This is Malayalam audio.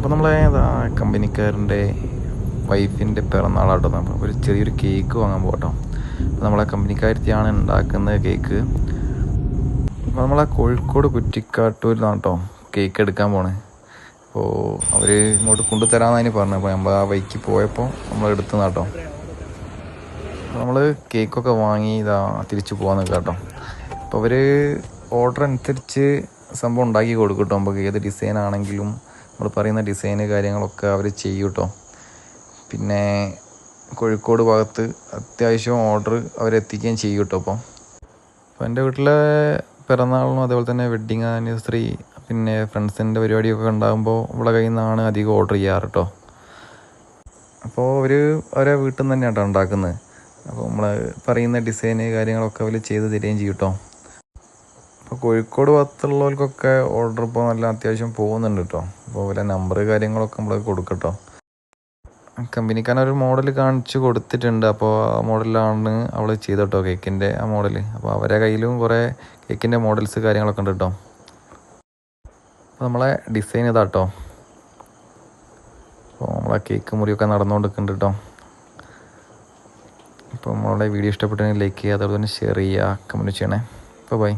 അപ്പോൾ നമ്മളെ കമ്പനിക്കാരൻ്റെ വൈഫിൻ്റെ പിറന്നാളാട്ടോ. അപ്പോൾ ഒരു ചെറിയൊരു കേക്ക് വാങ്ങാൻ പോകട്ടോ. അപ്പോൾ നമ്മളെ കമ്പനിക്കാരത്തിയാണ് ഉണ്ടാക്കുന്നത് കേക്ക്. അപ്പോൾ നമ്മളെ കോഴിക്കോട് കുറ്റിക്കാട്ടൂരിലാണ് കേട്ടോ കേക്ക് എടുക്കാൻ പോണേ. അപ്പോൾ അവർ ഇങ്ങോട്ട് കൊണ്ടുതരാമെന്നാണ് പറഞ്ഞത്. അപ്പോൾ നമ്മൾ ആ വഴിക്ക് പോയപ്പോൾ നമ്മൾ എടുത്തുന്ന കേട്ടോ. നമ്മൾ കേക്കൊക്കെ വാങ്ങി തിരിച്ച് പോകാൻ നിൽക്കാം കേട്ടോ. അപ്പോൾ അവർ ഓർഡർ അനുസരിച്ച് സംഭവം ഉണ്ടാക്കി കൊടുക്കും കേട്ടോ. നമുക്ക് ഏത് ഡിസൈൻ ആണെങ്കിലും നമ്മൾ പറയുന്ന ഡിസൈന് കാര്യങ്ങളൊക്കെ അവർ ചെയ്യും കേട്ടോ. പിന്നെ കോഴിക്കോട് ഭാഗത്ത് അത്യാവശ്യം ഓർഡർ അവരെത്തിക്കുകയും ചെയ്യും കേട്ടോ. അപ്പോൾ എൻ്റെ വീട്ടിലെ പിറന്നാളിനും അതേപോലെ തന്നെ വെഡ്ഡിങ് ആനിവേഴ്സറി പിന്നെ ഫ്രണ്ട്സിൻ്റെ പരിപാടിയൊക്കെ ഉണ്ടാകുമ്പോൾ ഇവിടെ കയ്യിൽ നിന്നാണ് അധികം ഓർഡർ ചെയ്യാറ് കേട്ടോ. അപ്പോൾ അവരെ വീട്ടിൽ നിന്ന് തന്നെയാണ് കേട്ടോ ഉണ്ടാക്കുന്നത്. അപ്പോൾ നമ്മൾ പറയുന്ന ഡിസൈന് കാര്യങ്ങളൊക്കെ അവർ ചെയ്ത് തരികയും ചെയ്യും കേട്ടോ. അപ്പോൾ കോഴിക്കോട് ഭാഗത്തുള്ളവർക്കൊക്കെ ഓർഡർ ഇപ്പോൾ നല്ല അത്യാവശ്യം പോകുന്നുണ്ട് കേട്ടോ. അപ്പോൾ അവരെ നമ്പർ കാര്യങ്ങളൊക്കെ നമ്മൾ കൊടുക്കട്ടോ. കമ്പനിക്കാരനൊരു മോഡൽ കാണിച്ചു കൊടുത്തിട്ടുണ്ട്. അപ്പോൾ ആ മോഡലാണ് അവൾ ചെയ്തോട്ടോ കേക്കിൻ്റെ ആ മോഡൽ. അപ്പോൾ അവരെ കയ്യിലും കുറേ കേക്കിൻ്റെ മോഡൽസ് കാര്യങ്ങളൊക്കെ ഉണ്ട് കേട്ടോ. അപ്പോൾ നമ്മളെ ഡിസൈൻ ഇതാട്ടോ. അപ്പോൾ നമ്മളെ കേക്ക് മുറിയൊക്കെ നടന്നുകൊണ്ടിരിക്കുന്നുണ്ട് കേട്ടോ. അപ്പോൾ നമ്മളുടെ വീഡിയോ ഇഷ്ടപ്പെട്ടെങ്കിൽ ലൈക്ക് ചെയ്യുക, അതുപോലെ തന്നെ ഷെയർ ചെയ്യുക, കമൻറ്റ് ചെയ്യണേ. അപ്പോൾ ബൈ.